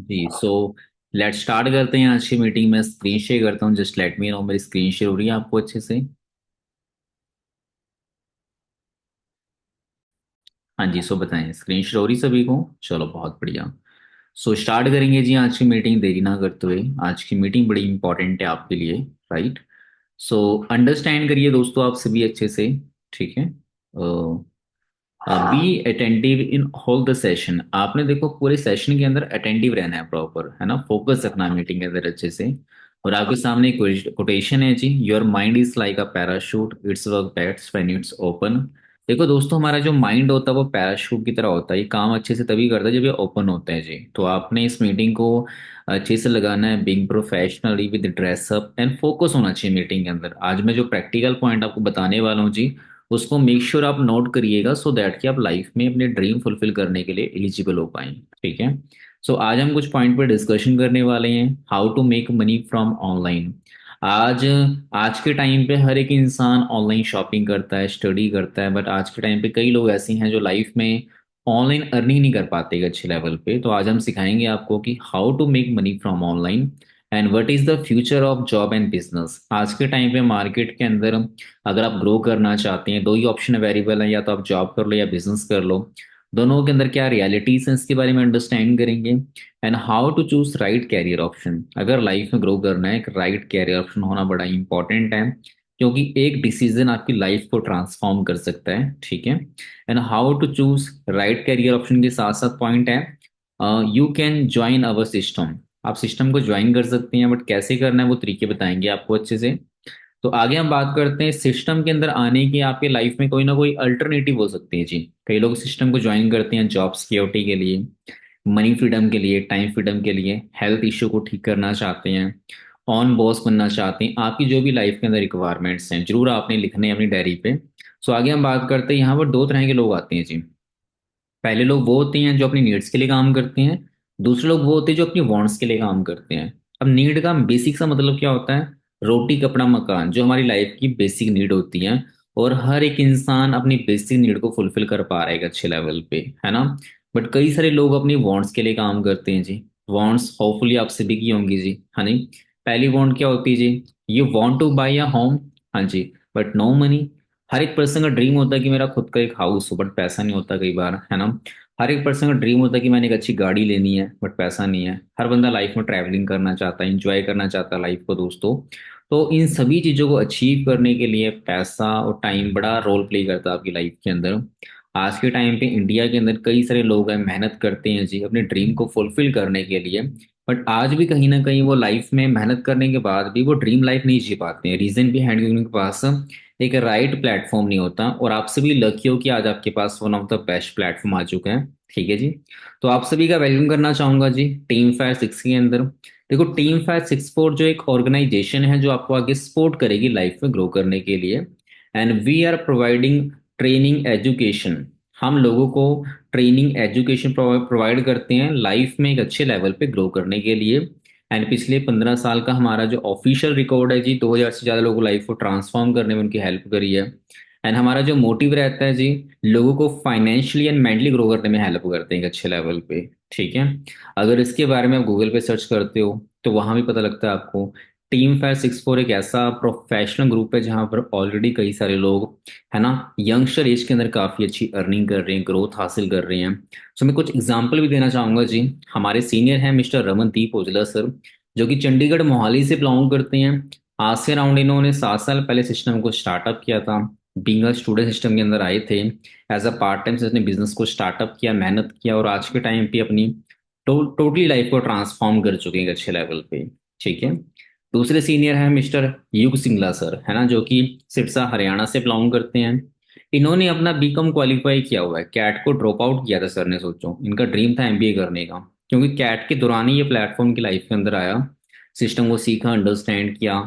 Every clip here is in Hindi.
जी। लेट्स स्टार्ट करते हैं आज की मीटिंग में। स्क्रीन शेयर करता हूँ, जस्ट लेट मी नो मेरी स्क्रीन शेयर हो रही है आपको अच्छे से। हाँ जी, बताएं स्क्रीन शेयर हो रही सभी को। चलो बहुत बढ़िया। स्टार्ट करेंगे जी आज की मीटिंग देरी ना करते हुए। आज की मीटिंग बड़ी इंपॉर्टेंट है आपके लिए, राइट? अंडरस्टैंड करिए दोस्तों आप सभी अच्छे से, ठीक है? Be attentive in whole the session. आपने देखो पूरे सेशन के अंदर अटेंटिव रहना है, प्रॉपर है ना, फोकस रखना है मीटिंग के अंदर अच्छे से। और आपके सामने एक कोटेशन है जी, your mind is like a parachute, it's work best when it's open. देखो दोस्तों, हमारा जो माइंड होता है वो पैराशूट की तरह होता है, ये काम अच्छे से तभी करता है जब ये ओपन होता है जी। तो आपने इस मीटिंग को अच्छे से लगाना है, being professionally with dress up and focus होना चाहिए मीटिंग के अंदर। आज मैं जो प्रैक्टिकल पॉइंट आपको बताने वाला हूँ जी, उसको मेक श्योर आप नोट करिएगा, सो दैट कि आप लाइफ में अपने ड्रीम फुलफिल करने के लिए एलिजिबल हो पाए, ठीक है? आज हम कुछ पॉइंट पर डिस्कशन करने वाले हैं, how to make money from online. आज आज के टाइम पे हर एक इंसान ऑनलाइन शॉपिंग करता है, स्टडी करता है, बट आज के टाइम पे कई लोग ऐसे हैं जो लाइफ में ऑनलाइन अर्निंग नहीं कर पाते एक अच्छे लेवल पे। तो आज हम सिखाएंगे आपको कि how to make money from online and what is the future of job and business. आज के टाइम पे मार्केट के अंदर अगर आप ग्रो करना चाहते हैं, दो ही ऑप्शन अवेलेबल है, या तो आप जॉब कर लो या बिजनेस कर लो। दोनों के अंदर क्या रियलिटीज हैं इसके बारे में अंडरस्टैंड करेंगे। And how to choose right career option. अगर लाइफ में ग्रो करना है, एक राइट कैरियर ऑप्शन होना बड़ा इंपॉर्टेंट है, क्योंकि एक डिसीजन आपकी लाइफ को ट्रांसफॉर्म कर सकता है, ठीक है? And how to choose right career option के साथ साथ पॉइंट है, you can join our system. आप सिस्टम को ज्वाइन कर सकते हैं, बट कैसे करना है वो तरीके बताएंगे आपको अच्छे से। तो आगे हम बात करते हैं सिस्टम के अंदर आने की। आपके लाइफ में कोई ना कोई अल्टरनेटिव हो सकती है जी। कई लोग सिस्टम को ज्वाइन करते हैं जॉब सिक्योरिटी के लिए, मनी फ्रीडम के लिए, टाइम फ्रीडम के लिए, हेल्थ इश्यू को ठीक करना चाहते हैं, ऑन बॉस बनना चाहते हैं। आपकी जो भी लाइफ के अंदर रिक्वायरमेंट्स हैं जरूर आपने लिखने हैं अपनी डायरी पे। आगे हम बात करते हैं, यहाँ पर दो तरह के लोग आते हैं जी। पहले लोग वो होते हैं जो अपनी नीड्स के लिए काम करते हैं, दूसरे लोग वो होते हैं जो अपनी वांट्स के लिए काम करते हैं। अब नीड का बेसिक सा मतलब क्या होता है? रोटी कपड़ा मकान, जो हमारी लाइफ की बेसिक नीड होती है। और हर एक इंसान अपनी बेसिक नीड को फुलफिल कर पा रहा है एक अच्छे लेवल पे, है ना? बट कई सारे लोग अपनी वांट्स के लिए काम करते हैं जी। वांट्स होपफुली आप सभी की होंगी जी, है नहीं? पहली वांट क्या होती है जी? You want to buy a home, हाँ जी, बट नो मनी। हर एक पर्सन का ड्रीम होता है कि मेरा खुद का एक हाउस हो, बट पैसा नहीं होता कई बार, है ना? हर एक पर्सन का ड्रीम होता है कि मैंने एक अच्छी गाड़ी लेनी है, बट पैसा नहीं है। हर बंदा लाइफ में ट्रैवलिंग करना चाहता है, इंजॉय करना चाहता है लाइफ को दोस्तों। तो इन सभी चीज़ों को अचीव करने के लिए पैसा और टाइम बड़ा रोल प्ले करता है आपकी लाइफ के अंदर। आज के टाइम पे इंडिया के अंदर कई सारे लोग हैं, मेहनत करते हैं जी अपने ड्रीम को फुलफिल करने के लिए, बट आज भी कहीं ना कहीं वो लाइफ में मेहनत करने के बाद भी वो ड्रीम लाइफ नहीं जी पाते हैं। रीजन भी है कि उनके पास एक राइट प्लेटफॉर्म नहीं होता। और आप सभी लकी हो कि आज आपके पास one of the best platform आ चुका है, ठीक है जी। तो आप सभी का वेलकम करना चाहूंगा जी टीम फायर सिक्स के अंदर। देखो, टीम फायर सिक्स फोर जो एक ऑर्गेनाइजेशन है जो आपको आगे सपोर्ट करेगी लाइफ में ग्रो करने के लिए। And we are providing training education. हम लोगों को ट्रेनिंग एजुकेशन प्रोवाइड करते हैं लाइफ में एक अच्छे लेवल पे ग्रो करने के लिए। एंड पिछले 15 साल का हमारा जो ऑफिशियल रिकॉर्ड है जी, 2000 से ज़्यादा लोगों को लाइफ को ट्रांसफॉर्म करने में उनकी हेल्प करी है। एंड हमारा जो मोटिव रहता है जी, लोगों को फाइनेंशियली एंड मेंटली ग्रो करने में हेल्प करते हैं एक अच्छे लेवल पे, ठीक है? अगर इसके बारे में आप गूगल पे सर्च करते हो तो वहां भी पता लगता है आपको। टीम फायर सिक्स फोर एक ऐसा प्रोफेशनल ग्रुप है जहां पर ऑलरेडी कई सारे लोग, है ना, यंगस्टर एज के अंदर काफी अच्छी अर्निंग कर रहे हैं, ग्रोथ हासिल कर रहे हैं। मैं कुछ एग्जांपल भी देना चाहूंगा जी। हमारे सीनियर हैं मिस्टर रमनदीप ओजला सर, जो कि चंडीगढ़ मोहाली से बिलोंग करते हैं। आज से अराउंड इन्होंने 7 साल पहले सिस्टम को स्टार्टअप किया था। बीइंग स्टूडेंट सिस्टम के अंदर आए थे, एज अ पार्ट टाइम से अपने बिजनेस को स्टार्टअप किया, मेहनत किया, और आज के टाइम पे अपनी टोटली लाइफ को ट्रांसफॉर्म कर चुके हैं एक अच्छे लेवल पे, ठीक है? दूसरे सीनियर हैं मिस्टर युग सिंगला सर, है ना, जो कि सिरसा हरियाणा से बिलोंग करते हैं। इन्होंने अपना बीकॉम क्वालिफाई किया हुआ है, कैट को ड्रॉप आउट किया था सर ने। सोचो, इनका ड्रीम था एमबीए करने का, क्योंकि कैट के दौरान ही ये प्लेटफॉर्म की लाइफ के अंदर आया, सिस्टम को सीखा, अंडरस्टैंड किया।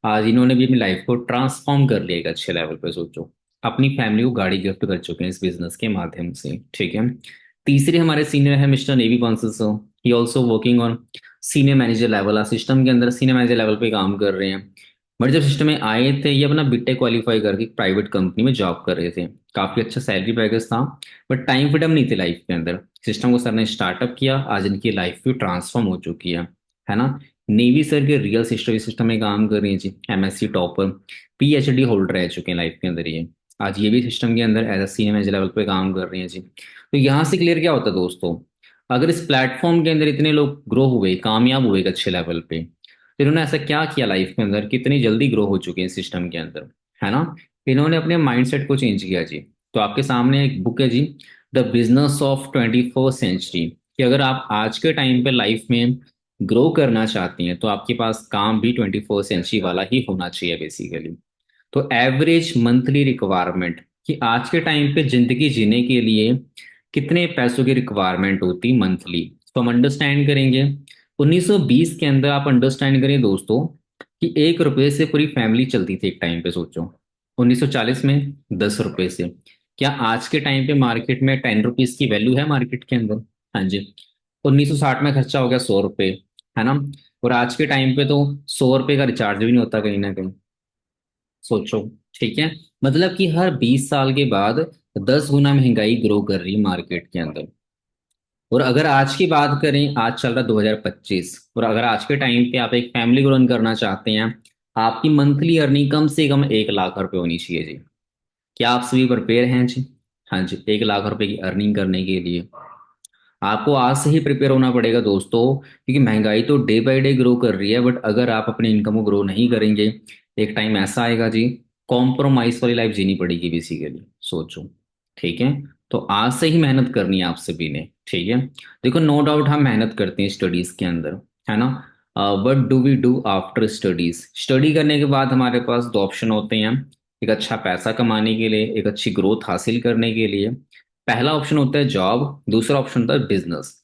आज इन्होंने भी अपनी लाइफ को ट्रांसफॉर्म कर लिया एक अच्छे लेवल पे। सोचो, अपनी फैमिली को गाड़ी गिफ्ट कर चुके हैं इस बिजनेस के माध्यम से, ठीक है? तीसरे हमारे सीनियर है mister navy Bansal so. He also working on senior manager level. System के अंदर सीनियर मैनेजर लेवल पे काम कर रहे हैं। बट जब सिस्टम में आए थे, ये अपना बीटेक क्वालिफाई करके प्राइवेट कंपनी में जॉब कर रहे थे। काफी अच्छा सैलरी पैकेज था, बट टाइम फ्रीडम नहीं थी लाइफ के अंदर। सिस्टम को सर ने स्टार्टअप किया, आज इनकी लाइफ भी ट्रांसफॉर्म हो चुकी है ना। नेवी सर के रियल सिस्टम सिस्टम में काम कर रही है जी, एमएससी टॉपर, पीएचडी होल्डर रह चुके हैं लाइफ के अंदर ये। आज ये भी सिस्टम के अंदर as a senior manager level पे काम कर रही हैं जी। तो यहाँ से क्लियर क्या होता है दोस्तों, अगर इस प्लेटफॉर्म के अंदर इतने लोग ग्रो हुए, कामयाब हुए एक अच्छे लेवल पे, तो इन्होंने ऐसा क्या किया लाइफ के अंदर, कितनी जल्दी ग्रो हो चुके हैं सिस्टम के अंदर, है ना। इन्होंने अपने माइंडसेट को चेंज किया जी। तो आपके सामने एक बुक है जी, the business of 24th century, कि अगर आप आज के टाइम पे लाइफ में ग्रो करना चाहती हैं तो आपके पास काम भी 24th सेंचुरी वाला ही होना चाहिए बेसिकली। तो एवरेज मंथली रिक्वायरमेंट, कि आज के टाइम पे जिंदगी जीने के लिए कितने पैसों की रिक्वायरमेंट होती मंथली, तो हम अंडरस्टैंड करेंगे। 1920 के अंदर आप अंडरस्टैंड करें दोस्तों, कि 1 रुपए से पूरी फैमिली चलती थी एक टाइम पे, सोचो। 1940 में 10 रुपए से। क्या आज के टाइम पे मार्केट में 10 रुपीज की वैल्यू है मार्केट के अंदर? हाँ जी। 1960 में खर्चा हो गया 100 रुपए, है ना। और आज के टाइम पे तो 100 रुपए का रिचार्ज भी नहीं होता कहीं ना कहीं, सोचो। ठीक है, मतलब कि हर 20 साल के बाद 10 गुना महंगाई ग्रो कर रही है मार्केट के अंदर। और अगर आज की बात करें, आज चल रहा 2025, और अगर आज के टाइम पे आप एक फैमिली को रन करना चाहते हैं, आपकी मंथली अर्निंग कम से कम 1 लाख रुपए होनी चाहिए जी। क्या आप सभी प्रिपेयर हैं जी? हाँ जी, 1 लाख रुपए की अर्निंग करने के लिए आपको आज से ही प्रिपेयर होना पड़ेगा दोस्तों, क्योंकि महंगाई तो डे बाय डे ग्रो कर रही है। बट अगर आप अपनी इनकम को ग्रो नहीं करेंगे, एक टाइम ऐसा आएगा जी, कॉम्प्रोमाइज वाली लाइफ जीनी पड़ेगी बेसिकली, सोचो। ठीक है, तो आज से ही मेहनत करनी है आप सभी ने, ठीक है। देखो, नो डाउट हम मेहनत करते हैं स्टडीज के अंदर, है ना। What do we do after studies? Study करने के बाद हमारे पास दो ऑप्शन होते हैं, एक अच्छा पैसा कमाने के लिए, एक अच्छी ग्रोथ हासिल करने के लिए। पहला ऑप्शन होता है जॉब, दूसरा ऑप्शन होता है बिजनेस।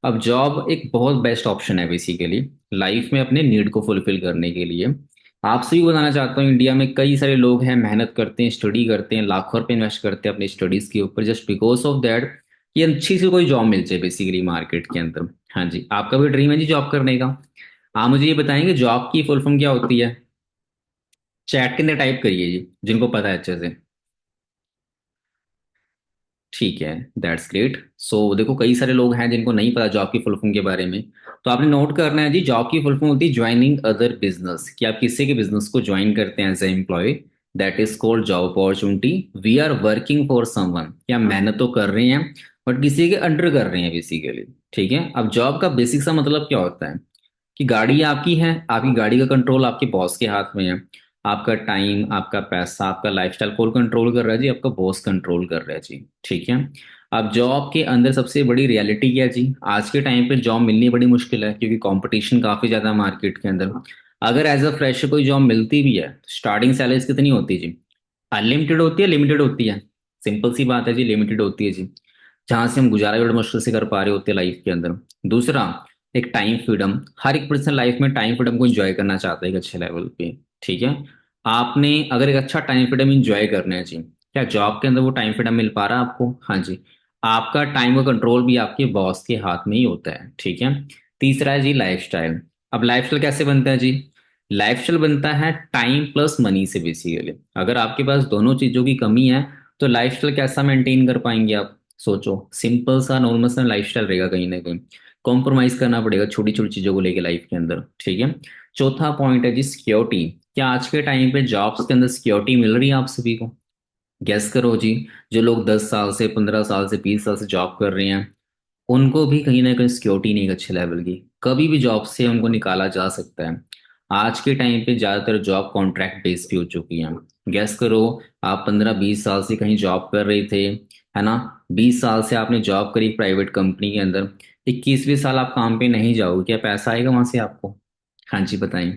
अब जॉब एक बहुत बेस्ट ऑप्शन है बेसिकली लाइफ में अपने नीड को फुलफिल करने के लिए। आपसे भी बताना चाहता हूँ, इंडिया में कई सारे लोग हैं, मेहनत करते हैं, स्टडी करते हैं, लाखों रुपए इन्वेस्ट करते हैं अपनी स्टडीज के ऊपर, जस्ट बिकॉज ऑफ दैट कि अच्छी सी कोई जॉब मिल जाए बेसिकली मार्केट के अंदर। हाँ जी, आपका भी ड्रीम है जी जॉब करने का। आप मुझे ये बताएंगे जॉब की फुल फॉर्म क्या होती है? चैट के अंदर टाइप करिए जी, जिनको पता है अच्छे से। ठीक है, दैट्स ग्रेट। सो देखो, कई सारे लोग हैं जिनको नहीं पता जॉब की फुल फॉर्म के बारे में। तो आपने नोट करना है जी, जॉब की फुल फॉर्म होती है ज्वाइनिंग अदर बिजनेस, कि आप किसी के बिजनेस को ज्वाइन करते हैं as a employee. That is called job opportunity. We are working for someone, कि हम मेहनत तो कर रहे हैं बट किसी के अंडर कर रहे हैं बेसिकली। ठीक है, अब जॉब का बेसिक सा मतलब क्या होता है, कि गाड़ी आपकी है, आपकी गाड़ी का कंट्रोल आपके बॉस के हाथ में है। आपका टाइम, आपका पैसा, आपका लाइफस्टाइल कौन कंट्रोल कर रहा है जी? आपका बॉस कंट्रोल कर रहा है जी। ठीक है। अब जॉब के अंदर सबसे बड़ी रियलिटी क्या है जी? आज के टाइम पे जॉब मिलनी बड़ी मुश्किल है, क्योंकि कंपटीशन काफी ज्यादा है मार्केट के अंदर। अगर एज अ फ्रेशर कोई जॉब मिलती भी है, स्टार्टिंग सैलरी कितनी होती है जी? अनलिमिटेड होती है, लिमिटेड होती है? सिंपल सी बात है जी, लिमिटेड होती है जी। जहां से हम गुजारा भी बड़ी मुश्किल से कर पा रहे होते हैं लाइफ के अंदर। दूसरा, एक टाइम फ्रीडम। हर एक पर्सन लाइफ में टाइम फ्रीडम को एंजॉय करना चाहता है एक अच्छे लेवल पे। ठीक है, आपने अगर एक अच्छा टाइम फ्रीडम एंजॉय करना है जी, क्या जॉब के अंदर वो टाइम फ्रीडम मिल पा रहा है आपको? हाँ जी। आपका टाइम का कंट्रोल भी आपके बॉस के हाथ में ही होता है। ठीक है। तीसरा है जी लाइफस्टाइल। अब लाइफस्टाइल कैसे बनता है जी? लाइफस्टाइल बनता है टाइम प्लस मनी से बेसिकली। अगर आपके पास दोनों चीजों की कमी है, तो लाइफस्टाइल कैसा मेंटेन कर पाएंगे आप? सोचो, सिंपल सा नॉर्मल सा लाइफस्टाइल रहेगा, कहीं ना कहीं कॉम्प्रोमाइज करना पड़ेगा छोटी छोटी चीजों को लेके लाइफ के अंदर। ठीक है। चौथा पॉइंट है जी सिक्योरिटी। क्या आज के टाइम पे जॉब्स के अंदर सिक्योरिटी मिल रही है आप सभी को? गेस करो जी। जो लोग 10 साल से, 15 साल से, 20 साल से जॉब कर रहे हैं, उनको भी कहीं ना कहीं सिक्योरिटी नहीं है एक अच्छे लेवल की। कभी भी जॉब से उनको निकाला जा सकता है। आज के टाइम पे ज्यादातर जॉब कॉन्ट्रैक्ट बेस्ड भी हो चुकी हैं। गेस करो, आप 15-20 साल से कहीं जॉब कर रहे थे, है ना। 20 साल से आपने जॉब करी प्राइवेट कंपनी के अंदर, 21वें साल आप काम पे नहीं जाओगे, क्या पैसा आएगा वहां से आपको? हाँ जी, बताइए।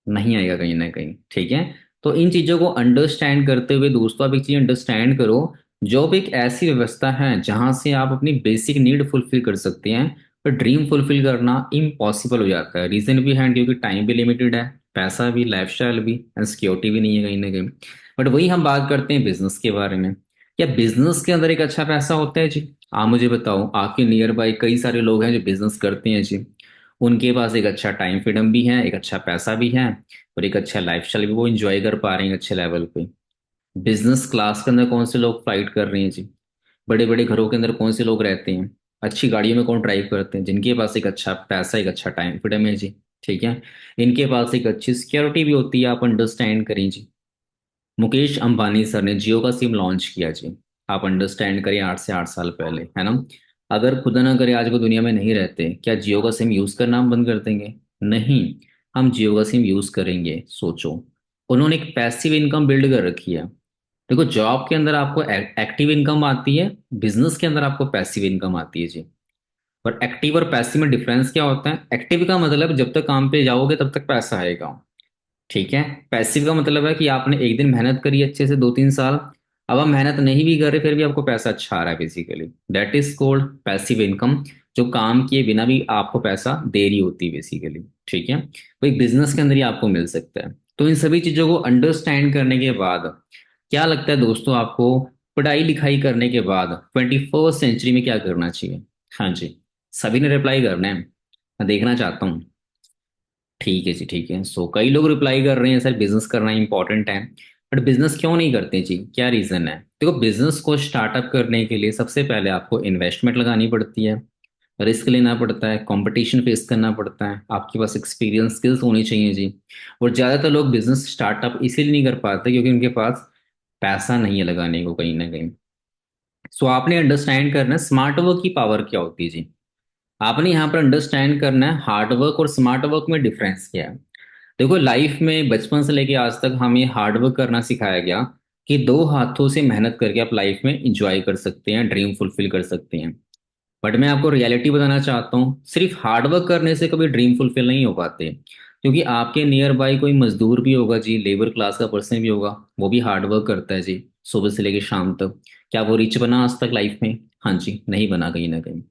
नहीं आएगा कहीं ना कहीं। ठीक है। तो इन चीजों को अंडरस्टैंड करते हुए दोस्तों, आप एक चीज अंडरस्टैंड करो, जॉब एक ऐसी व्यवस्था है जहां से आप अपनी बेसिक नीड फुलफिल कर सकते हैं, पर ड्रीम फुलफिल करना इम्पॉसिबल हो जाता है। रीजन भी है, क्योंकि टाइम भी लिमिटेड है, पैसा भी, लाइफस्टाइल भी, एंड सिक्योरिटी भी नहीं है कहीं ना कहीं। बट वही हम बात करते हैं बिजनेस के बारे में। क्या बिजनेस के अंदर एक अच्छा पैसा होता है जी? आप मुझे बताओ, आपके नियर बाय कई सारे लोग हैं जो बिजनेस करते हैं जी। उनके पास एक अच्छा टाइम फ्रीडम भी है, एक अच्छा पैसा भी है, और एक अच्छा लाइफस्टाइल भी वो एंजॉय कर पा रहे हैं अच्छे लेवल पे। बिजनेस क्लास के अंदर कौन से लोग फ्लाइट कर रहे हैं जी? बड़े बड़े घरों के अंदर कौन से लोग रहते हैं? अच्छी गाड़ियों में कौन ड्राइव करते हैं? जिनके पास एक अच्छा पैसा, एक अच्छा टाइम फ्रीडम है जी। ठीक है। इनके पास एक अच्छी सिक्योरिटी भी होती है, आप अंडरस्टैंड करें जी। मुकेश अंबानी सर ने जियो का सिम लॉन्च किया जी। आप अंडरस्टैंड करिए, 8 से 8 साल पहले, है ना। अगर खुदा ना करे आज वो दुनिया में नहीं रहते, क्या जियो का सिम यूज करना हम बंद कर देंगे? नहीं, हम जियो का सिम यूज करेंगे। सोचो, उन्होंने एक पैसिव इनकम बिल्ड कर रखी है। देखो, जॉब के अंदर आपको एक्टिव इनकम आती है, बिजनेस के अंदर आपको पैसिव इनकम आती है जी। और एक्टिव और पैसिव में डिफरेंस क्या होता है? एक्टिव का मतलब जब तक काम पे जाओगे तब तक पैसा आएगा। ठीक है। पैसिव का मतलब है कि आपने एक दिन मेहनत करी अच्छे से 2-3 साल, अब आप मेहनत नहीं भी कर रहे फिर भी आपको पैसा अच्छा आ रहा है, basically that is called passive income. जो काम किए बिना भी आपको पैसा दे रही होती है बेसिकली। ठीक है। तो एक बिजनेस के अंदर ही आपको मिल सकता है। तो इन सभी चीजों को अंडरस्टैंड करने के बाद क्या लगता है दोस्तों आपको, पढ़ाई लिखाई करने के बाद 21st सेंचुरी में क्या करना चाहिए? हाँ जी, सभी ने रिप्लाई करना है, मैं देखना चाहता हूँ। ठीक है जी, ठीक है। सो कई लोग रिप्लाई कर रहे हैं सर बिजनेस करना इंपॉर्टेंट है, बट बिजनेस क्यों नहीं करते जी? क्या रीजन है? देखो, बिजनेस को स्टार्टअप करने के लिए सबसे पहले आपको इन्वेस्टमेंट लगानी पड़ती है, रिस्क लेना पड़ता है, कंपटीशन फेस करना पड़ता है, आपके पास एक्सपीरियंस स्किल्स होनी चाहिए जी। और ज़्यादातर लोग बिजनेस स्टार्टअप इसीलिए नहीं कर पाते क्योंकि उनके पास पैसा नहीं है लगाने को कहीं ना कहीं। सो आपने अंडरस्टैंड करना है स्मार्ट वर्क की पावर क्या होती है जी। आपने यहाँ पर अंडरस्टैंड करना है हार्ड वर्क और स्मार्ट वर्क में डिफरेंस क्या है। देखो, लाइफ में बचपन से लेके आज तक हमें हार्डवर्क करना सिखाया गया कि दो हाथों से मेहनत करके आप लाइफ में इंजॉय कर सकते हैं, ड्रीम फुलफिल कर सकते हैं। बट मैं आपको रियलिटी बताना चाहता हूँ, सिर्फ हार्डवर्क करने से कभी ड्रीम फुलफिल नहीं हो पाते। क्योंकि आपके नियर बाई कोई मजदूर भी होगा जी, लेबर क्लास का पर्सन भी होगा, वो भी हार्डवर्क करता है जी, सुबह से लेके शाम तक। क्या वो रिच बना आज तक लाइफ में? हाँ जी, नहीं बना कहीं ना कहीं।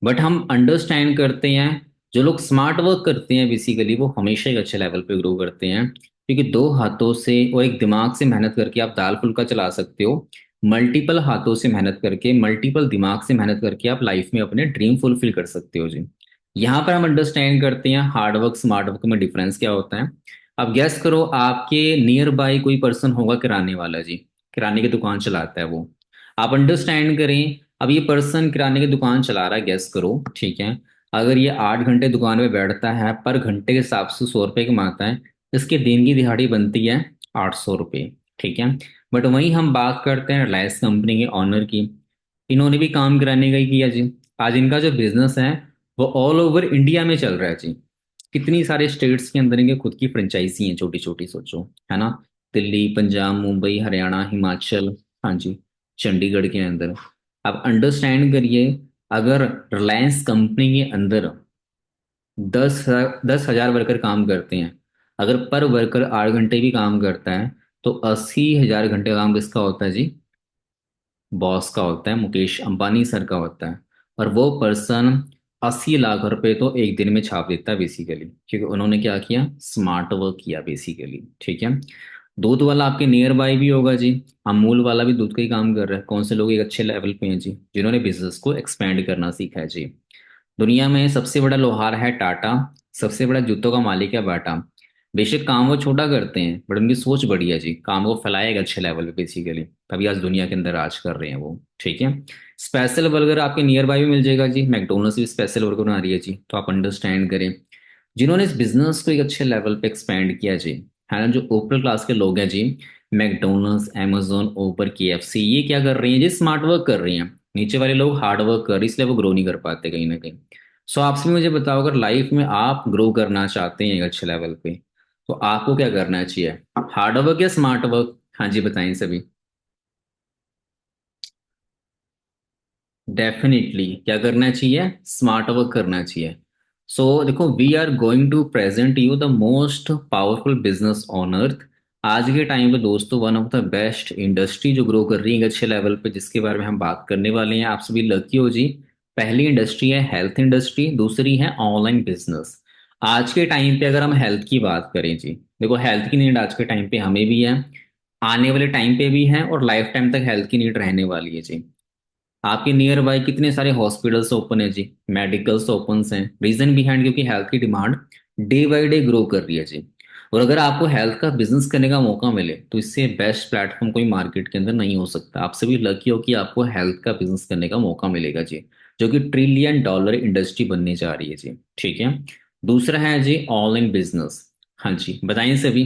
बट हम अंडरस्टैंड करते हैं, जो लोग स्मार्ट वर्क करते हैं बेसिकली वो हमेशा एक अच्छे लेवल पे ग्रो करते हैं। क्योंकि दो हाथों से और एक दिमाग से मेहनत करके आप दाल फुल्का चला सकते हो, मल्टीपल हाथों से मेहनत करके, मल्टीपल दिमाग से मेहनत करके आप लाइफ में अपने ड्रीम फुलफिल कर सकते हो जी। यहाँ पर हम अंडरस्टैंड करते हैं हार्ड वर्क स्मार्ट वर्क में डिफरेंस क्या होता है। अब गैस करो, आपके नियर बाय कोई पर्सन होगा किराने वाला जी, किराने की दुकान चलाता है वो। आप अंडरस्टैंड करें, अब ये पर्सन किराने की दुकान चला रहा है, गैस करो, ठीक है। अगर ये 8 घंटे दुकान पे बैठता है, पर घंटे के हिसाब से 100 रुपये कमाता है, इसके दिन की दिहाड़ी बनती है 800 रुपये। ठीक है। बट वहीं हम बात करते हैं रिलायंस कंपनी के ऑनर की, इन्होंने भी काम कराने का ही किया जी। आज इनका जो बिजनेस है वो ऑल ओवर इंडिया में चल रहा है जी। कितनी सारे स्टेट्स के अंदर इनके खुद की फ्रेंचाइजी हैं, छोटी छोटी, सोचो, है ना। दिल्ली, पंजाब, मुंबई, हरियाणा, हिमाचल, हाँ जी, चंडीगढ़ के अंदर। आप अंडरस्टैंड करिए, अगर रिलायंस कंपनी के अंदर 10,000 वर्कर काम करते हैं, अगर पर वर्कर 8 घंटे भी काम करता है, तो 80,000 घंटे काम किसका होता है जी? बॉस का होता है, मुकेश अंबानी सर का होता है। और वो पर्सन 80 लाख रुपए तो एक दिन में छाप देता है बेसिकली, क्योंकि उन्होंने क्या किया? स्मार्ट वर्क किया बेसिकली। ठीक है। दूध वाला आपके नियर बाय भी होगा जी, अमूल वाला भी दूध का ही काम कर रहा है। कौन से लोग एक अच्छे लेवल पे हैं जी, जिन्होंने बिजनेस को एक्सपेंड करना सीखा है जी। दुनिया में सबसे बड़ा लोहार है टाटा, सबसे बड़ा जूतों का मालिक है बाटा। बेशक काम वो छोटा करते हैं, बट उनकी सोच बड़ी है जी, काम को फैलाएगा अच्छे लेवल पे बेसिकली, तभी आज दुनिया के अंदर राज कर रहे हैं वो। ठीक है। स्पेशल बर्गर आपके नियर बाय भी मिल जाएगा जी, मैकडोनल्ड्स भी स्पेशल बर्गर बना रही है जी, तो आप अंडरस्टैंड करें। जिन्होंने इस बिजनेस को एक अच्छे लेवल पे एक्सपेंड किया जी, है ना, जो ऊपर क्लास के लोग हैं जी, मैकडोनल्ड्स, amazon, ऊबर, KFC, ये क्या कर रही हैं जी? स्मार्ट वर्क कर रही हैं। नीचे वाले लोग हार्ड वर्क कर रहे हैं, इसलिए वो ग्रो नहीं कर पाते कहीं ना कहीं। सो आपसे भी मुझे बताओ, अगर लाइफ में आप ग्रो करना चाहते हैं एक अच्छे लेवल पे, तो आपको क्या करना चाहिए? हार्ड वर्क या स्मार्ट वर्क? हाँ जी, बताएं सभी। डेफिनेटली क्या करना चाहिए? स्मार्ट वर्क करना चाहिए। सो देखो, we are going to present you the most powerful business on earth. आज के टाइम पे दोस्तों, one of the best industry जो ग्रो कर रही है एक अच्छे लेवल पे, जिसके बारे में हम बात करने वाले हैं, आप सभी लकी हो जी। पहली इंडस्ट्री है हेल्थ इंडस्ट्री, दूसरी है ऑनलाइन बिजनेस। आज के टाइम पे अगर हम हेल्थ की बात करें जी, देखो हेल्थ की नीड आज के टाइम पे हमें भी है, आने वाले टाइम पे भी है, और लाइफ टाइम तक हेल्थ की नीड रहने वाली है जी। आपके नियर बाय कितने सारे हॉस्पिटल्स ओपन है जी, मेडिकल्स ओपन हैं। रीजन बिहाइंड, क्योंकि हेल्थ की demand day by day grow कर रही है जी। और अगर आपको हेल्थ का बिजनेस करने का मौका मिले तो इससे बेस्ट प्लेटफॉर्म कोई मार्केट के अंदर नहीं हो सकता। आप सभी लकी हो कि आपको हेल्थ का बिजनेस करने का मौका मिलेगा जी, जो कि $1 ट्रिलियन इंडस्ट्री बनने जा रही है जी। ठीक है। दूसरा है जी ऑनलाइन बिजनेस। हाँ जी, बताइए सभी,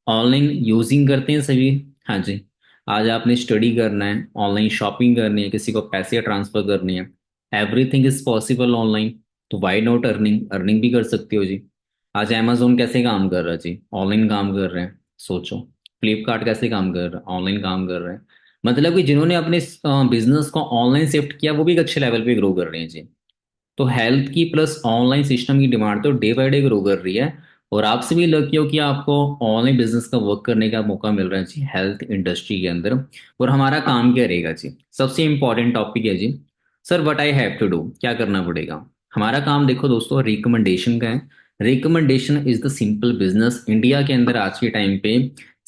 ऑनलाइन यूजिंग करते हैं सभी? हाँ जी। आज आपने स्टडी करना है, ऑनलाइन शॉपिंग करनी है, किसी को पैसे ट्रांसफर करनी है, एवरीथिंग इज पॉसिबल ऑनलाइन। तो वाई नॉट अर्निंग, अर्निंग भी कर सकते हो जी। आज अमेजोन कैसे काम कर रहा है जी, ऑनलाइन काम कर रहे हैं, सोचो। फ्लिपकार्ट कैसे काम कर रहा है, ऑनलाइन काम कर रहे हैं। मतलब कि जिन्होंने अपने बिजनेस को ऑनलाइन शिफ्ट किया वो भी एक अच्छे लेवल पे ग्रो कर रहे हैं जी। तो हेल्थ की प्लस ऑनलाइन सिस्टम की डिमांड तो डे बाय डे ग्रो कर रही है। और आपसे भी लकी हो कि आपको ऑनलाइन बिजनेस का वर्क करने का मौका मिल रहा है जी हेल्थ इंडस्ट्री के अंदर। और हमारा काम क्या रहेगा जी, सबसे इंपॉर्टेंट टॉपिक है जी। Sir what I have to do, क्या करना पड़ेगा? हमारा काम देखो दोस्तों, रिकमेंडेशन का है। Recommendation is the simple business. India के अंदर आज के टाइम पे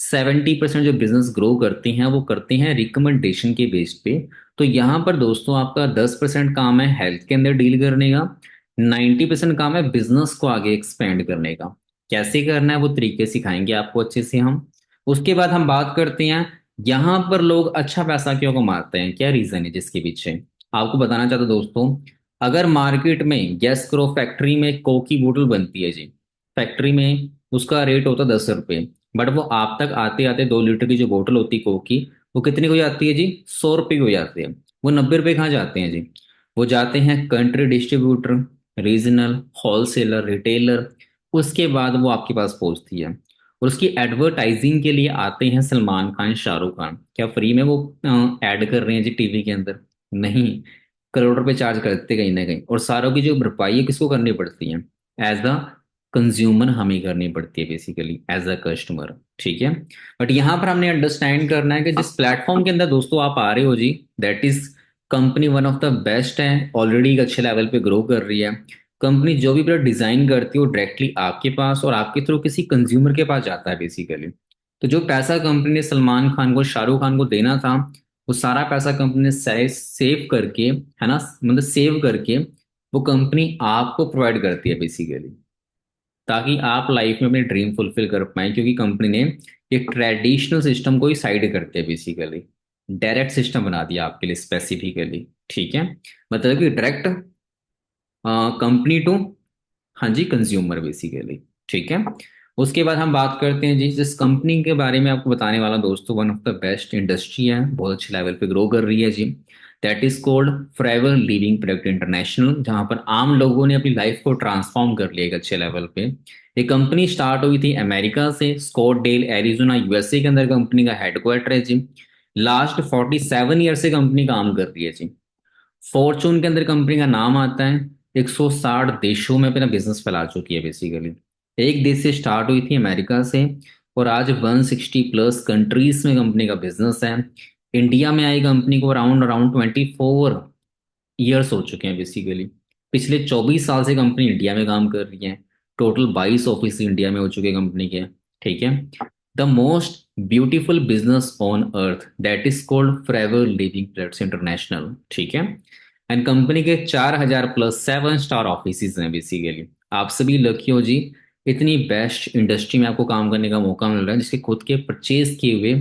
70% जो बिजनेस ग्रो करते हैं वो करते हैं रिकमेंडेशन के बेस पे। तो यहाँ पर दोस्तों आपका 10% काम है हेल्थ के अंदर डील करने का, 90% काम है बिजनेस को आगे एक्सपेंड करने का। कैसे करना है वो तरीके सिखाएंगे आपको अच्छे से हम। उसके बाद हम बात करते हैं यहाँ पर लोग अच्छा पैसा क्यों कमाते हैं, क्या रीजन है जिसके पीछे। आपको बताना चाहता हूं दोस्तों, अगर मार्केट में गैस करो फैक्ट्री में कोक की बोतल बनती है जी, फैक्ट्री में उसका रेट होता है 10 रुपये। बट वो आप तक आते आते 2 लीटर की जो बोतल होती है कोक की, वो कितने की हो जाती है जी, 100 रुपये की हो जाती है। वो 90 रुपये कहाँ जाते हैं जी, वो जाते हैं country distributor, regional, wholesaler, retailer. उसके बाद वो आपके पास पहुंचती है। और उसकी एडवर्टाइजिंग के लिए आते हैं सलमान खान, शाहरुख खान। क्या फ्री में वो ऐड कर रहे हैं जी टीवी के अंदर? नहीं, करोड़ रुपए चार्ज करते कहीं ना कहीं। और सारों की जो भरपाई है किसको करनी पड़ती है, एज अ कंज्यूमर हमें करनी पड़ती है बेसिकली, एज अ कस्टमर। ठीक है। बट यहाँ पर हमने अंडरस्टैंड करना है कि जिस प्लेटफॉर्म के अंदर दोस्तों आप आ रहे हो जी, that is company one of the best है, ऑलरेडी एक अच्छे लेवल पे ग्रो कर रही है। कंपनी जो भी प्रोडक्ट डिजाइन करती है वो डायरेक्टली आपके पास और आपके थ्रू किसी कंज्यूमर के पास जाता है बेसिकली। तो जो पैसा कंपनी ने सलमान खान को, शाहरुख खान को देना था, वो सारा पैसा कंपनी ने सेव करके, है ना, मतलब सेव करके वो कंपनी आपको प्रोवाइड करती है बेसिकली, ताकि आप लाइफ में अपने ड्रीम फुलफिल कर पाए। क्योंकि कंपनी ने एक ट्रेडिशनल सिस्टम को ही साइड करते हैं बेसिकली, डायरेक्ट सिस्टम बना दिया आपके लिए स्पेसिफिकली। ठीक है। मतलब कि डायरेक्ट कंपनी टू, हाँ जी, कंज्यूमर बेसिकली। ठीक है। उसके बाद हम बात करते हैं जी जिस कंपनी के बारे में आपको बताने वाला दोस्तों, one of the best industry है, बहुत अच्छे लेवल पे ग्रो कर रही है जी। That is called Forever Living product International, जहां पर आम लोगों ने अपनी लाइफ को ट्रांसफॉर्म कर लिया एक अच्छे लेवल पे। ये कंपनी स्टार्ट हुई थी अमेरिका से, स्कॉटडेल एरिजोना यूएसए के अंदर कंपनी का हेडक्वार्टर है जी। लास्ट 47 ईयर से कंपनी काम कर रही है जी। फॉर्चून के अंदर कंपनी का नाम आता है। 160 देशों में अपना बिजनेस फैला चुकी है बेसिकली। एक देश से स्टार्ट हुई थी, अमेरिका से, और आज 160 प्लस कंट्रीज में कंपनी का बिजनेस है। इंडिया में आई कंपनी को अराउंड अराउंड 24 ईयर्स हो चुके हैं बेसिकली। पिछले 24 साल से कंपनी इंडिया में काम कर रही है। टोटल 22 ऑफिस इंडिया में हो चुके हैं कंपनी के। ठीक है। The most beautiful business on earth, that is called forever living plates international. ठीक है। एंड कंपनी के 4,000 प्लस 7 स्टार ऑफिस हैं बेसिकली। आप सभी लकी हो जी, इतनी बेस्ट इंडस्ट्री में आपको काम करने का मौका मिल रहा है, जिसके खुद के परचेज किए हुए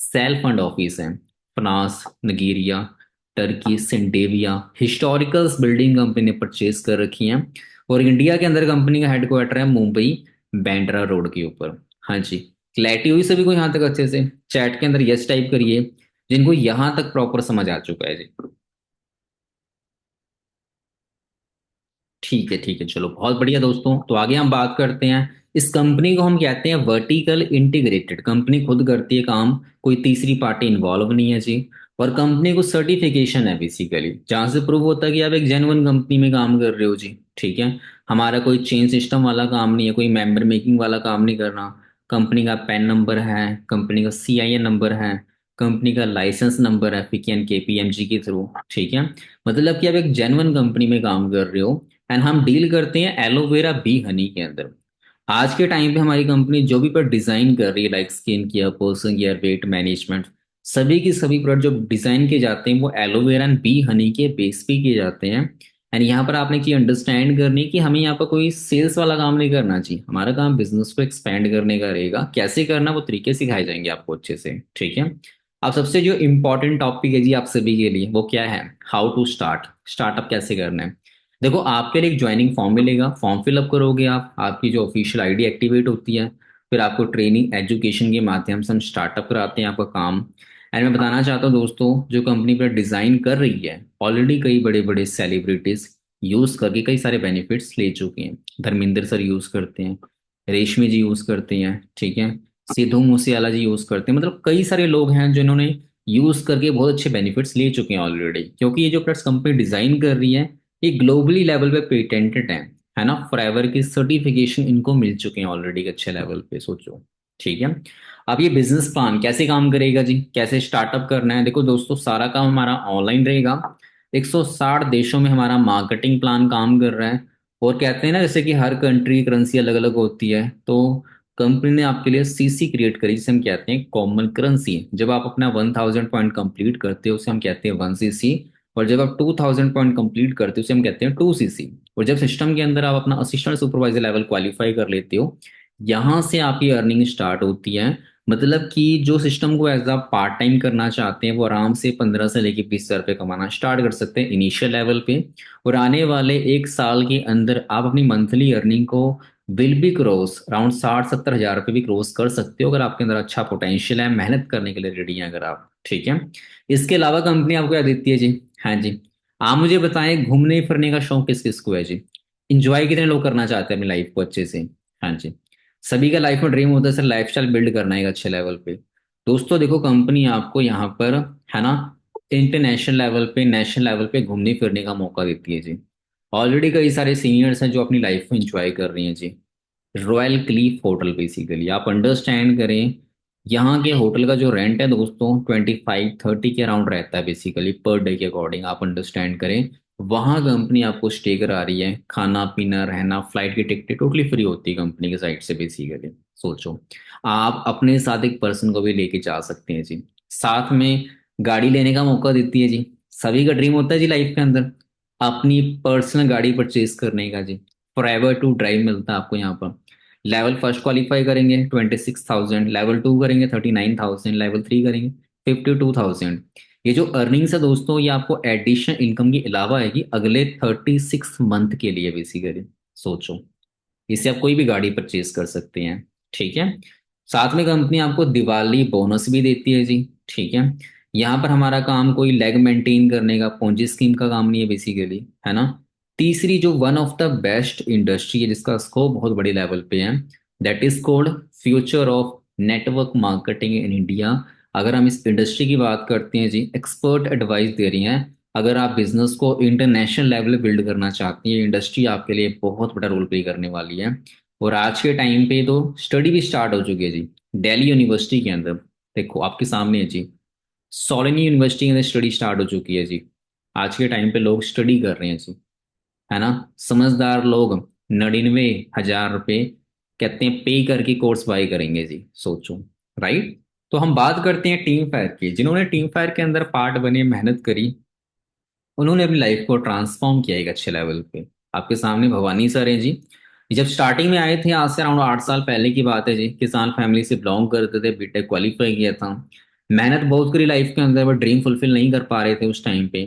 सेल्फ फंड ऑफिस हैं। फ्रांस, निगेरिया, टर्की, सेंडेविया, हिस्टोरिकल्स बिल्डिंग कंपनी ने परचेज कर रखी हैं। और इंडिया के अंदर कंपनी का हेडक्वार्टर है मुंबई, बैंड्रा रोड के ऊपर। हाँ जी। क्लैरिटी हुई सभी को यहाँ तक अच्छे से? चैट के अंदर यस टाइप करिए जिनको यहाँ तक प्रॉपर समझ आ चुका है जी। ठीक है, ठीक है, चलो बहुत बढ़िया दोस्तों। तो आगे हम बात करते हैं, इस कंपनी को हम कहते हैं वर्टिकल इंटीग्रेटेड। कंपनी खुद करती है काम, कोई तीसरी पार्टी इन्वॉल्व नहीं है जी। और कंपनी को सर्टिफिकेशन है बेसिकली, जहां से प्रूव होता है कि आप एक जेन्युइन कंपनी में काम कर रहे हो जी। ठीक है। हमारा कोई चेन सिस्टम वाला काम नहीं है, कोई मेंबर मेकिंग वाला काम नहीं करना। कंपनी का पैन नंबर है, कंपनी का सीआईएन नंबर है, कंपनी का लाइसेंस नंबर है पीकेएन केपीएमजी के थ्रू। ठीक है। मतलब कि आप एक जेन्युइन कंपनी में काम कर रहे हो। एंड हम डील करते हैं एलोवेरा बी हनी के अंदर। आज के टाइम पे हमारी कंपनी जो भी पर डिजाइन कर रही है, like skin care, person care, weight management, सभी की सभी प्रोडक्ट जो डिजाइन किए जाते हैं वो एलोवेरा एंड बी हनी के बेस पे किए जाते हैं। एंड यहाँ पर आपने चीज अंडरस्टैंड करनी है कि हमें यहाँ पर कोई सेल्स वाला काम नहीं करना चाहिए, हमारा काम बिजनेस को एक्सपेंड करने का रहेगा। कैसे करना वो तरीके सिखाए जाएंगे आपको अच्छे से, ठीक है। अब सबसे जो इम्पोर्टेंट टॉपिक है जी आप सभी के लिए वो क्या है, हाउ टू स्टार्ट, स्टार्टअप कैसे करना है। देखो आपके लिए एक ज्वाइनिंग फॉर्म मिलेगा, फॉर्म फिलअप करोगे आप, आपकी जो ऑफिशियल आईडी एक्टिवेट होती है, फिर आपको ट्रेनिंग एजुकेशन के माध्यम से हम स्टार्टअप कराते हैं आपका काम। एंड मैं बताना चाहता हूँ दोस्तों, जो कंपनी पर डिजाइन कर रही है ऑलरेडी कई बड़े बड़े सेलिब्रिटीज यूज करके कई सारे बेनिफिट्स ले चुके हैं। धर्मेंद्र सर यूज करते हैं, रेशमी जी यूज करते हैं, ठीक है, सिद्धू मूसेवाला जी यूज करते हैं, मतलब कई सारे लोग हैं जिन्होंने यूज करके बहुत अच्छे बेनिफिट्स ले चुके हैं ऑलरेडी, क्योंकि ये जो प्रोडक्ट्स कंपनी डिजाइन कर रही है ये ग्लोबली लेवल पे पेटेंटेड है ना, फॉरएवर की सर्टिफिकेशन इनको मिल चुके हैं ऑलरेडी अच्छे लेवल पे, सोचो, ठीक है। अब ये बिजनेस प्लान कैसे काम करेगा जी, कैसे स्टार्टअप करना है, देखो दोस्तों सारा काम हमारा ऑनलाइन रहेगा। 160 देशों में हमारा मार्केटिंग प्लान काम कर रहा है। और कहते हैं ना जैसे कि हर कंट्री की करेंसी अलग अलग होती है, तो कंपनी ने आपके लिए सीसी क्रिएट करी जिसे हम कहते हैं कॉमन करेंसी। जब आप अपना 1000 पॉइंट कंप्लीट करते हो उसे हम कहते हैं 1 सीसी, और जब आप 2000 पॉइंट कंप्लीट करते हो उसे हम कहते हैं 2 सीसी। और जब सिस्टम के अंदर आप अपना असिस्टेंट सुपरवाइजर लेवल क्वालिफाई कर लेते हो, यहाँ से आपकी अर्निंग स्टार्ट होती है। मतलब कि जो सिस्टम को एज अ पार्ट टाइम करना चाहते हैं वो आराम से 15 से लेके 20 हज़ार रुपये कमाना स्टार्ट कर सकते हैं इनिशियल लेवल पे। और आने वाले 1 साल के अंदर आप अपनी मंथली अर्निंग को विल बी क्रॉस अराउंड 60-70 हज़ार रुपये भी क्रॉस कर सकते हो, अगर आपके अंदर अच्छा पोटेंशियल है, मेहनत करने के लिए रेडी हैं अगर आप, ठीक है। इसके अलावा कंपनी आपको क्या देती है जी, हाँ जी, आप मुझे बताएं घूमने फिरने का शौक किस किस को है जी, इंजॉय कितने लोग करना चाहते हैं अपनी लाइफ को अच्छे से। हाँ जी, सभी का लाइफ में ड्रीम होता है सर लाइफस्टाइल बिल्ड करना है एक अच्छे लेवल पे। दोस्तों देखो कंपनी आपको यहाँ पर, है ना, इंटरनेशनल लेवल पे नेशनल लेवल पे घूमने फिरने का मौका देती है जी। ऑलरेडी कई सारे सीनियर्स हैं जो अपनी लाइफ को एंजॉय कर रही हैं जी। रॉयल क्लीफ होटल, बेसिकली आप अंडरस्टैंड करें, यहाँ के होटल का जो रेंट है दोस्तों 25-30 के अराउंड रहता है बेसिकली पर डे के अकॉर्डिंग, आप अंडरस्टैंड करें। वहाँ कंपनी आपको स्टे करा रही है, खाना पीना रहना फ्लाइट की टिकट टोटली फ्री होती है कंपनी के साइड से बेसिकली। सोचो आप अपने साथ एक पर्सन को भी लेके जा सकते हैं जी, साथ में गाड़ी लेने का मौका देती है जी। सभी का ड्रीम होता है जी लाइफ के अंदर अपनी पर्सनल गाड़ी परचेज करने का जी। फॉरएवर टू ड्राइव मिलता है आपको यहाँ पर। लेवल फर्स्ट क्वालिफाई करेंगे 26,000, लेवल 2 करेंगे 39,000, लेवल 3 करेंगे 52,000। ये जो अर्निंग्स है दोस्तों ये आपको एडिशनल इनकम के अलावा आएगी अगले 36 मंथ के लिए बेसिकली। सोचो इससे आप कोई भी गाड़ी परचेज कर सकते हैं, ठीक है। साथ में कंपनी आपको दिवाली बोनस भी देती है जी, ठीक है। यहाँ पर हमारा काम कोई लेग मेंटेन करने का पोंजी स्कीम का काम नहीं है बेसिकली, है ना। तीसरी जो one of the best industry है जिसका स्कोप बहुत बड़ी लेवल पे है, that is called future of network marketing in India. अगर हम इस इंडस्ट्री की बात करते हैं जी, एक्सपर्ट एडवाइस दे रही हैं, अगर आप बिजनेस को इंटरनेशनल लेवल पे बिल्ड करना चाहते हैं इंडस्ट्री आपके लिए बहुत बड़ा रोल प्ले करने वाली है। और आज के टाइम पे तो स्टडी भी स्टार्ट हो चुकी है जी, दिल्ली यूनिवर्सिटी के अंदर। देखो आपके सामने है जी, सोलिनी यूनिवर्सिटी के अंदर स्टडी स्टार्ट हो चुकी है जी। आज के टाइम पे लोग स्टडी कर रहे हैं जी, है ना। समझदार लोग 99 हज़ार रुपये कहते हैं पे करके कोर्स बाय करेंगे जी, सोचो, राइट। तो हम बात करते हैं टीम फायर की, जिन्होंने टीम फायर के अंदर पार्ट बने मेहनत करी, उन्होंने अपनी लाइफ को ट्रांसफॉर्म किया एक अच्छे लेवल पे। आपके सामने भवानी सर हैं जी, जब स्टार्टिंग में आए थे आज से अराउंड 8 साल पहले की बात है जी, किसान फैमिली से बिलोंग करते थे, बीटेक क्वालिफाई किया था, मेहनत बहुत करी लाइफ के अंदर, बट ड्रीम फुलफिल नहीं कर पा रहे थे उस टाइम पे।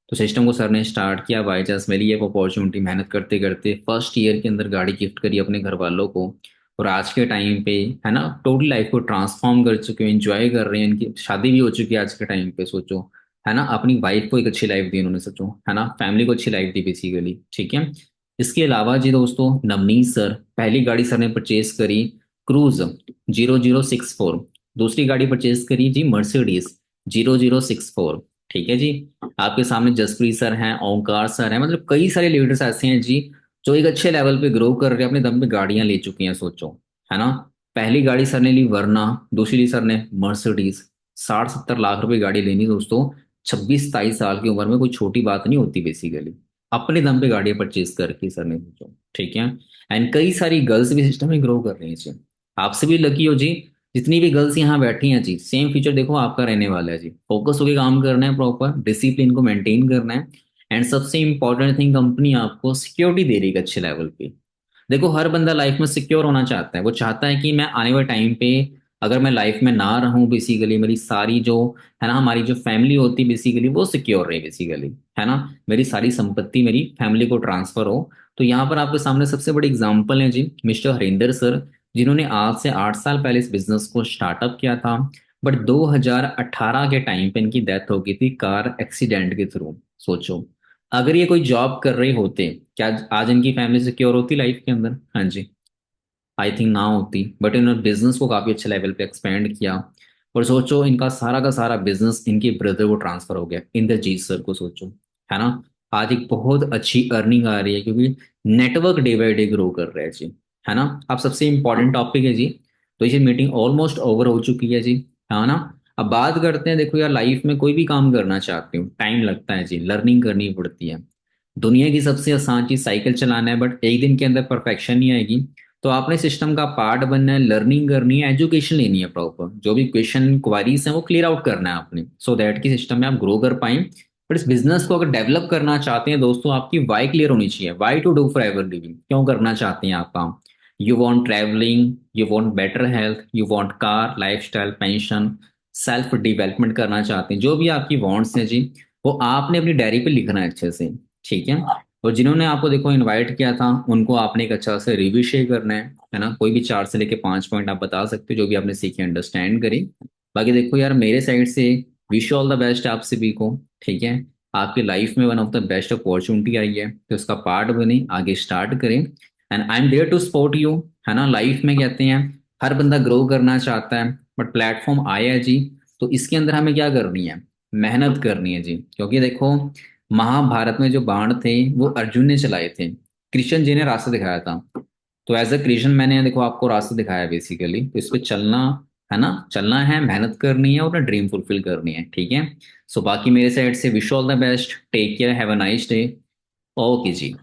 तो सिस्टम को सर ने स्टार्ट किया, बाई चांस मिली एक अपॉर्चुनिटी, मेहनत करते करते फर्स्ट ईयर के अंदर गाड़ी गिफ्ट करी अपने घर वालों को। और आज के टाइम पे, है ना, टोटल लाइफ को ट्रांसफॉर्म कर चुके हैं, एंजॉय कर रहे हैं, इनकी शादी भी हो चुकी है आज के टाइम पे, सोचो, है ना। अपनी वाइफ को एक अच्छी लाइफ दी उन्होंने, सोचो, है ना, फैमिली को अच्छी लाइफ दी बेसिकली, ठीक है। इसके अलावा जी दोस्तों नवनीत सर, पहली गाड़ी सर ने परचेज करी क्रूज 0064, दूसरी गाड़ी परचेज करी जी मर्सिडीज 0064, ठीक है जी। आपके सामने जसप्रीत सर हैं, ओंकार सर हैं, मतलब कई सारे लीडर्स ऐसे हैं जी जो एक अच्छे लेवल पे ग्रो कर रहे हैं, अपने दम पे गाड़ियां ले चुकी हैं, सोचो, है ना। पहली गाड़ी सर ने ली वरना, दूसरी ली सर ने मर्सिडीज। 60-70 लाख रुपए गाड़ी लेनी दोस्तों 26-27 साल की उम्र में कोई छोटी बात नहीं होती बेसिकली। अपने दम पे गाड़ियां परचेज करके सर ने, सोचो, ठीक है। एंड कई सारी गर्ल्स भी सिस्टम में ग्रो कर रही हैं जी। आपसे भी लकी हो जी, जितनी भी गर्ल्स यहाँ बैठी हैं जी, सेम फीचर देखो आपका रहने वाला है जी। फोकस होकर काम करना है, प्रॉपर डिसिप्लिन को मेंटेन करना है। एंड सबसे इंपॉर्टेंट थिंग, कंपनी आपको सिक्योरिटी दे रही है अच्छे लेवल पे। देखो हर बंदा लाइफ में सिक्योर होना चाहता है, वो चाहता है कि मैं आने वाले टाइम पे अगर मैं लाइफ में ना रहूं, बेसिकली मेरी सारी जो है ना, हमारी जो फैमिली होती है बेसिकली वो सिक्योर रहे बेसिकली, है ना। मेरी सारी संपत्ति मेरी फैमिली को ट्रांसफर हो। तो यहाँ पर आपके सामने सबसे बड़ी एग्जांपल है जी, मिस्टर हरिंदर सर, जिन्होंने आज से 8 साल पहले इस बिजनेस को स्टार्टअप किया था। बट 2018 के टाइम पे इनकी डेथ हो गई थी कार एक्सीडेंट के थ्रू। सोचो, अगर ये कोई जॉब कर रहे होते, क्या आज इनकी फैमिली सिक्योर होती लाइफ के अंदर? हाँ जी, आई थिंक ना होती। बट इन्होंने बिजनेस को काफी अच्छे लेवल पे एक्सपेंड किया। और सोचो इनका सारा का सारा बिजनेस इनके ब्रदर को ट्रांसफर हो गया, इंद्रजीत सर को, सोचो, है ना। आज एक बहुत अच्छी अर्निंग आ रही है, क्योंकि network day by day grow कर रहा है जी, है ना। अब सबसे इंपॉर्टेंट टॉपिक है जी, तो ये मीटिंग ऑलमोस्ट ओवर हो चुकी है जी, है ना। अब बात करते हैं, देखो यार लाइफ में कोई भी काम करना चाहते हो टाइम लगता है जी, लर्निंग करनी पड़ती है। दुनिया की सबसे आसान चीज साइकिल चलाना है, बट एक दिन के अंदर परफेक्शन नहीं आएगी। तो आपने सिस्टम का पार्ट बनना है, लर्निंग करनी है, एजुकेशन लेनी है, प्रॉपर जो भी क्वेश्चन क्वारीज हैं वो क्लियर आउट करना है आपने, सो दैट कि सिस्टम में आप ग्रो कर पाए। बट इस बिजनेस को अगर डेवलप करना चाहते हैं दोस्तों, आपकी वाई क्लियर होनी चाहिए। Why to do Forever Living, क्यों करना चाहते हैं आप काम? You want travelling, you want better health, you want car, lifestyle, pension, self development करना चाहते हैं, जो भी आपकी वांट्स हैं जी, वो आपने अपनी डायरी पे लिखना है अच्छे से, ठीक है। और जिन्होंने आपको देखो इनवाइट किया था, उनको आपने एक अच्छा से रिव्यू शेयर करना है ना। कोई भी 4 से लेके 5 पॉइंट आप बता सकते हो, जो भी आपने सीखे, अंडरस्टैंड करी। बाकी देखो यार, मेरे साइड से विश ऑल द बेस्ट आप सभी को, ठीक है। आपकी लाइफ में one of the best opportunity आई है, तो उसका पार्ट बने, आगे स्टार्ट करें। And I am there to support you, है ना। लाइफ में कहते हैं हर बंदा ग्रो करना चाहता है, बट प्लेटफॉर्म आया है जी, तो इसके अंदर हमें क्या करनी है? मेहनत करनी है जी। क्योंकि देखो महाभारत में जो बाण थे वो अर्जुन ने चलाए थे, कृष्ण जी ने रास्ता दिखाया था। तो एज अ कृष्ण मैंने देखो आपको रास्ता दिखाया बेसिकली, तो इस पे चलना, है ना, चलना है, मेहनत करनी है और अपना ड्रीम फुलफिल करनी है, ठीक है। सो बाकी मेरे साइड से wish all the best, take care, have a nice day. Okay ji.